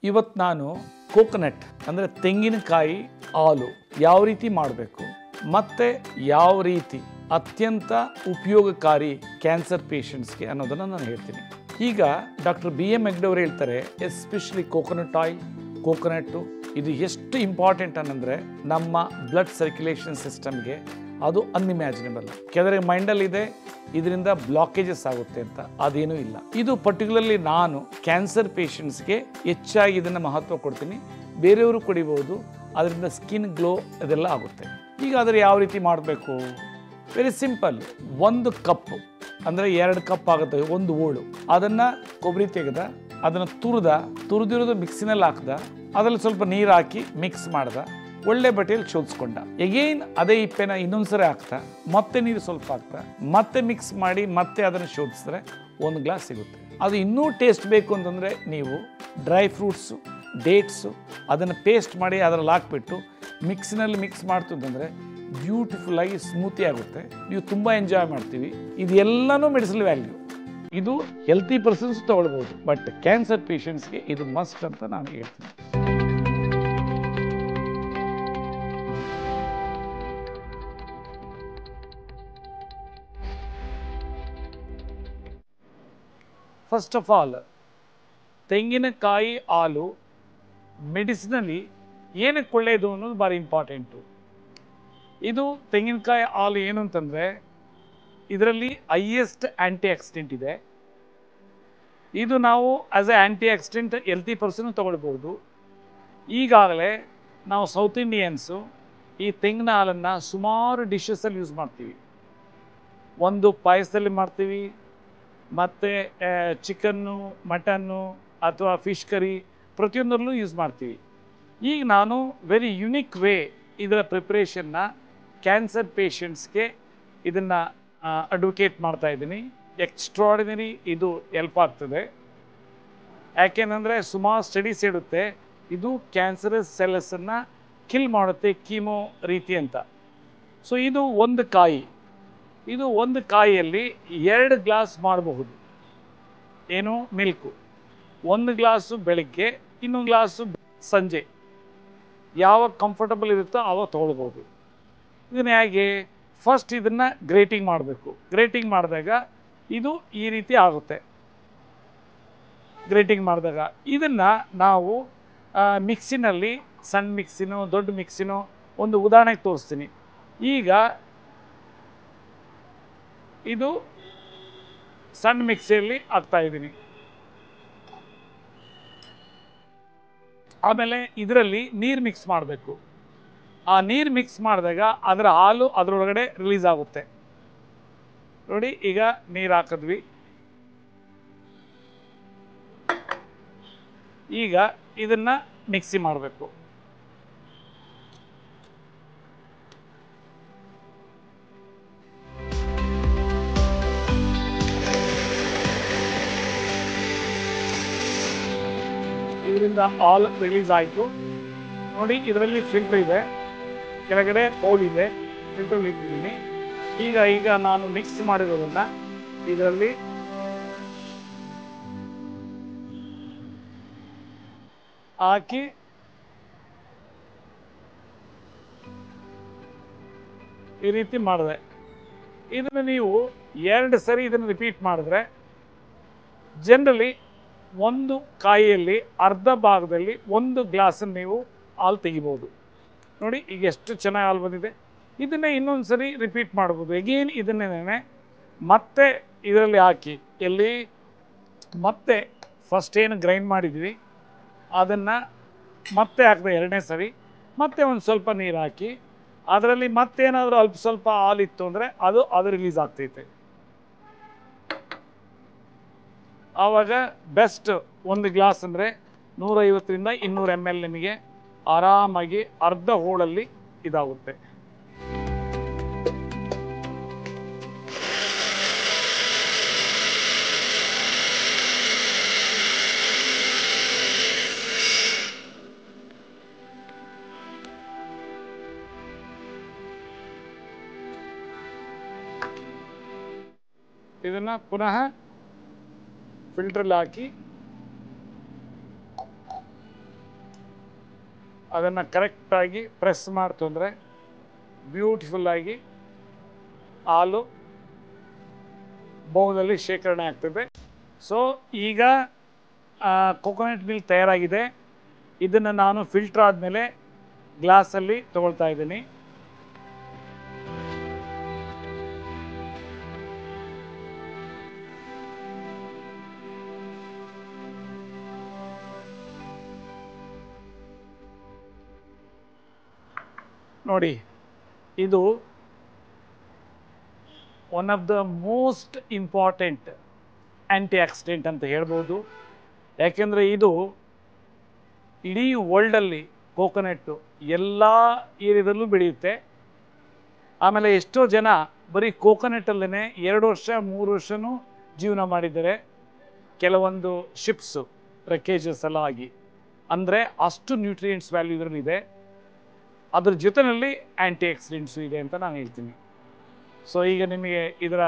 ಇವತ್ತು ನಾನು ಕೋಕೋನಟ್ ಅಂದರೆ ತೆಂಗಿನಕಾಯಿ ಹಾಲು ಯಾವ ರೀತಿ ಮಾಡಬೇಕು ಮತ್ತು ಯಾವ ರೀತಿ ಅತ್ಯಂತ ಉಪಯೋಗಕಾರಿ ಕ್ಯಾನ್ಸರ್ ಪೇಷಂಟ್ಸ್ಗೆ ಅನ್ನೋದನ್ನು ನಾನು ಹೇಳ್ತೀನಿ. ಈಗ ಡಾಕ್ಟರ್ BM ಹೆಗ್ಡೆ ಅವರು ಹೇಳ್ತಾರೆ, ಎಸ್ಪೆಷಲಿ ಕೋಕೋನಟ್ ಆಯಿಲ್, ಕೋಕೋನಟ್ಟು ಇದು ಎಷ್ಟು ಇಂಪಾರ್ಟೆಂಟ್ ಅನ್ನಂದರೆ ನಮ್ಮ ಬ್ಲಡ್ ಸರ್ಕ್ಯುಲೇಷನ್ ಸಿಸ್ಟಮ್ಗೆ ಅದು ಅನ್ಇಮ್ಯಾಜಿನೇಬಲ್. ಕೆಲವರಿಗೆ ಮೈಂಡಲ್ಲಿದೆ ಇದರಿಂದ ಬ್ಲಾಕೇಜಸ್ ಆಗುತ್ತೆ ಅಂತ, ಅದೇನೂ ಇಲ್ಲ. ಇದು ಪರ್ಟಿಕ್ಯುಲರ್ಲಿ ನಾನು ಕ್ಯಾನ್ಸರ್ ಪೇಷಂಟ್ಸ್ಗೆ ಹೆಚ್ಚಾಗಿ ಇದನ್ನು ಮಹತ್ವ ಕೊಡ್ತೀನಿ. ಬೇರೆಯವರು ಕುಡಿಬೋದು, ಅದರಿಂದ ಸ್ಕಿನ್ ಗ್ಲೋ ಅದೆಲ್ಲ ಆಗುತ್ತೆ. ಈಗ ಆದರೆ ಯಾವ ರೀತಿ ಮಾಡಬೇಕು? Very simple. 1 ಕಪ್ಪು ಅಂದರೆ 2 ಕಪ್ ಆಗುತ್ತೆ, 1 ಓಳು. ಅದನ್ನು ಕೊಬ್ಬರಿ ತೆಗೆದ, ಅದನ್ನು ತುರಿದಿರೋದು ಮಿಕ್ಸಿನಲ್ಲಿ ಹಾಕ್ದ, ಅದರಲ್ಲಿ ಸ್ವಲ್ಪ ನೀರು ಹಾಕಿ ಮಿಕ್ಸ್ ಮಾಡ್ದ, ಒಳ್ಳೆ ಬಟ್ಟೆಯಲ್ಲಿ ಶೋಧಿಸ್ಕೊಂಡ. ಎಗೇನ್ ಅದೇ ಹಿಪ್ಪೆನ ಇನ್ನೊಂದ್ಸರಿ ಹಾಕ್ತಾ, ಮತ್ತೆ ನೀರು ಸ್ವಲ್ಪ ಹಾಕ್ತಾ, ಮತ್ತೆ ಮಿಕ್ಸ್ ಮಾಡಿ ಮತ್ತೆ ಅದನ್ನು ಶೋಧಿಸಿದ್ರೆ 1 ಗ್ಲಾಸ್ ಸಿಗುತ್ತೆ. ಅದು ಇನ್ನೂ ಟೇಸ್ಟ್ ಬೇಕು ಅಂತಂದರೆ ನೀವು ಡ್ರೈ ಫ್ರೂಟ್ಸು, ಡೇಟ್ಸು ಅದನ್ನು ಪೇಸ್ಟ್ ಮಾಡಿ ಅದರಲ್ಲಿ ಹಾಕ್ಬಿಟ್ಟು ಮಿಕ್ಸಿನಲ್ಲಿ ಮಿಕ್ಸ್ ಮಾಡ್ತಂದರೆ ಬ್ಯೂಟಿಫುಲ್ಲಾಗಿ ಸ್ಮೂತಿ ಆಗುತ್ತೆ. ನೀವು ತುಂಬ ಎಂಜಾಯ್ ಮಾಡ್ತೀವಿ. ಇದೆಲ್ಲನೂ ಮೆಡಿಸಿನಲ್ ವ್ಯಾಲ್ಯೂ. ಇದು ಹೆಲ್ತಿ ಪರ್ಸನ್ಸ್ ತೊಗೊಳ್ಬೋದು, ಬಟ್ ಕ್ಯಾನ್ಸರ್ ಪೇಷಂಟ್ಸ್ಗೆ ಇದು ಮಸ್ಟ್ ಅಂತ ನಾನು ಹೇಳ್ತೀನಿ. ಫಸ್ಟ್ ಆಫ್ ಆಲ್, ತೆಂಗಿನಕಾಯಿ ಹಾಲು ಮೆಡಿಸಿನಲ್ಲಿ ಏನಕ್ಕೆ ಒಳ್ಳೆಯದು ಅನ್ನೋದು ಭಾರಿ ಇಂಪಾರ್ಟೆಂಟು. ಇದು ತೆಂಗಿನಕಾಯಿ ಹಾಲು ಏನು ಅಂತಂದರೆ ಇದರಲ್ಲಿ ಹೈಯೆಸ್ಟ್ ಆ್ಯಂಟಿ ಆಕ್ಸಿಡೆಂಟ್ ಇದೆ. ಇದು ನಾವು as a anti oxidant healthy person ತೊಗೊಳ್ಬೋದು. ಈಗಾಗಲೇ ನಾವು ಸೌತ್ ಇಂಡಿಯನ್ಸು ಈ ತೆಂಗಿನ ಹಾಲನ್ನು ಸುಮಾರು ಡಿಶಸಲ್ಲಿ ಯೂಸ್ ಮಾಡ್ತೀವಿ. ಒಂದು ಪಾಯಸದಲ್ಲಿ ಮಾಡ್ತೀವಿ, ಮತ್ತು ಚಿಕನ್ನು, ಮಟನ್ನು ಅಥವಾ ಫಿಶ್ ಕರಿ ಪ್ರತಿಯೊಂದರಲ್ಲೂ ಯೂಸ್ ಮಾಡ್ತೀವಿ. ಈಗ ನಾನು ವೆರಿ ಯುನಿಕ್ ವೇ ಇದರ ಪ್ರಿಪ್ರೇಷನ್ನ ಕ್ಯಾನ್ಸರ್ ಪೇಷಂಟ್ಸ್ಗೆ ಇದನ್ನು ಅಡ್ವೊಕೇಟ್ ಮಾಡ್ತಾ ಇದ್ದೀನಿ. ಎಕ್ಸ್ಟ್ರಾರ್ಡಿನರಿ ಇದು ಹೆಲ್ಪ್ ಆಗ್ತದೆ. ಯಾಕೆಂದರೆ ಸುಮಾರು ಸ್ಟಡೀಸ್ ಹೇಳುತ್ತೆ ಇದು ಕ್ಯಾನ್ಸರಸ್ ಸೆಲ್ಸನ್ನು ಕಿಲ್ ಮಾಡುತ್ತೆ, ಕೀಮೋ ರೀತಿ ಅಂತ. ಸೊ ಇದು ಒಂದು ಕಾಯಿ. ಇದು ಒಂದು ಕಾಯಿಯಲ್ಲಿ 2 ಗ್ಲಾಸ್ ಮಾಡಬಹುದು. ಏನು? ಮಿಲ್ಕು. 1 ಗ್ಲಾಸು ಬೆಳಗ್ಗೆ, ಇನ್ನೊಂದು ಗ್ಲಾಸು ಸಂಜೆ. ಯಾವಾಗ ಕಂಫರ್ಟಬಲ್ ಇರುತ್ತೋ ಆವಾಗ ತೊಗೊಳ್ಬೋದು. ಇದನ್ನು ಹೇಗೆ? ಫಸ್ಟ್ ಇದನ್ನು ಗ್ರೇಟಿಂಗ್ ಮಾಡಬೇಕು. ಗ್ರೇಟಿಂಗ್ ಮಾಡಿದಾಗ ಇದು ಈ ರೀತಿ ಆಗುತ್ತೆ. ಗ್ರೇಟಿಂಗ್ ಮಾಡಿದಾಗ ಇದನ್ನು ನಾವು ಮಿಕ್ಸಿನಲ್ಲಿ, ಸಣ್ಣ ಮಿಕ್ಸಿನೋ ದೊಡ್ಡ ಮಿಕ್ಸಿನೋ, ಒಂದು ಉದಾಹರಣೆಗೆ ತೋರಿಸ್ತೀನಿ. ಈಗ ಇದು ಸಣ್ಣ ಮಿಕ್ಸಿಯಲ್ಲಿ ಹಾಕ್ತಾಯಿದ್ದೀನಿ. ಆಮೇಲೆ ಇದರಲ್ಲಿ ನೀರು ಮಿಕ್ಸ್ ಮಾಡಬೇಕು. ಆ ನೀರು ಮಿಕ್ಸ್ ಮಾಡಿದಾಗ ಅದರ ಹಾಲು ಅದರೊಳಗಡೆ ರಿಲೀಸ್ ಆಗುತ್ತೆ. ನೋಡಿ, ಈಗ ನೀರು ಹಾಕಿದ್ವಿ. ಈಗ ಇದನ್ನು ಮಿಕ್ಸಿ ಮಾಡಬೇಕು. ಇದರಿಂದ ಹಾಲ್ ರಿಲೀಸ್ ಆಯಿತು. ನೋಡಿ, ಇದರಲ್ಲಿ ಫಿಲ್ಟರ್ ಇದೆ, ಕೆಳಗಡೆ ಬೌಲ್ ಇದೆ, ಫಿಲ್ಟರ್ ಇಟ್ಟಿದ್ದೀನಿ. ಈಗ ನಾನು ಮಿಕ್ಸ್ ಮಾಡಿರೋದನ್ನು ಇದರಲ್ಲಿ ಹಾಕಿ ಈ ರೀತಿ ಮಾಡಿದೆ. ಇದನ್ನು ನೀವು 2 ಸರಿ ಇದನ್ನು ರಿಪೀಟ್ ಮಾಡಿದ್ರೆ ಜನರಲಿ ಒಂದು ಕಾಯಿಯಲ್ಲಿ ಅರ್ಧ ಭಾಗದಲ್ಲಿ 1 ಗ್ಲಾಸನ್ನು ನೀವು ಹಾಲು ತೆಗಿಬೋದು. ನೋಡಿ, ಈಗ ಎಷ್ಟು ಚೆನ್ನಾಗಿ ಹಾಲು ಬಂದಿದೆ. ಇದನ್ನೇ ಇನ್ನೊಂದು ಸರಿ ರಿಪೀಟ್ ಮಾಡ್ಬೋದು. ಎಗೇನ್ ಇದನ್ನೇ ಮತ್ತೆ ಇದರಲ್ಲಿ ಹಾಕಿ, ಎಲ್ಲಿ ಮತ್ತೆ ಫಸ್ಟ್ ಏನು ಗ್ರೈಂಡ್ ಮಾಡಿದ್ವಿ ಅದನ್ನು ಮತ್ತೆ ಹಾಕಿದೆ 2ನೇ ಸರಿ. ಮತ್ತೆ ಒಂದು ಸ್ವಲ್ಪ ನೀರು ಹಾಕಿ ಅದರಲ್ಲಿ ಮತ್ತೇನಾದರೂ ಅಲ್ಪ ಸ್ವಲ್ಪ ಹಾಲಿತ್ತು ಅಂದರೆ ಅದು ರಿಲೀಸ್ ಆಗ್ತೈತೆ. ಆವಾಗ ಬೆಸ್ಟ್ 1 ಗ್ಲಾಸ್ ಅಂದರೆ 150ರಿಂದ 200 ml ನಿಮಗೆ ಆರಾಮಾಗಿ ಅರ್ಧ ಹೋಳಲ್ಲಿ ಇದಾಗುತ್ತೆ. ಇದನ್ನು ಪುನಃ ಫಿಲ್ಟ್ರಲ್ಲಿ ಹಾಕಿ ಅದನ್ನು ಕರೆಕ್ಟಾಗಿ ಪ್ರೆಸ್ ಮಾಡ್ತು ಅಂದರೆ ಬ್ಯೂಟಿಫುಲ್ಲಾಗಿ ಹಾಲು ಬೌಲಲ್ಲಿ ಶೇಖರಣೆ ಆಗ್ತದೆ. ಸೊ ಈಗ ಕೋಕೋನಟ್ ಮಿಲ್ಕ್ ತಯಾರಾಗಿದೆ. ಇದನ್ನು ನಾನು ಫಿಲ್ಟರ್ ಆದಮೇಲೆ ಗ್ಲಾಸಲ್ಲಿ ತಗೊಳ್ತಾ ಇದ್ದೀನಿ. ನೋಡಿ, ಇದು one of the most important anti accident ಅಂತ ಹೇಳ್ಬೋದು. ಯಾಕೆಂದರೆ ಇದು ಇಡೀ ವರ್ಲ್ಡಲ್ಲಿ ಕೋಕೋನಟ್ಟು ಎಲ್ಲ ಏರಿಯಾದಲ್ಲೂ ಬೆಳೆಯುತ್ತೆ. ಆಮೇಲೆ ಎಷ್ಟೋ ಜನ ಬರೀ ಕೋಕೋನಟ್ಟಲ್ಲೇ 2 ವರ್ಷ 3 ವರ್ಷವೂ ಜೀವನ ಮಾಡಿದ್ದಾರೆ, ಕೆಲವೊಂದು ಶಿಪ್ಸು ಪ್ಯಾಕೇಜಸ್ ಎಲ್ಲ ಆಗಿ. ಅಂದರೆ ಅಷ್ಟು ನ್ಯೂಟ್ರಿಯೆಂಟ್ಸ್ ವ್ಯಾಲ್ಯೂ ಇದರಲ್ಲಿದೆ. ಅದ್ರ ಜೊತೆಯಲ್ಲಿ ಆ್ಯಂಟಿ ಆಕ್ಸಿಡೆಂಟ್ಸು ಇದೆ ಅಂತ ನಾನು ಹೇಳ್ತೀನಿ. ಸೊ ಈಗ ನಿಮಗೆ ಇದರ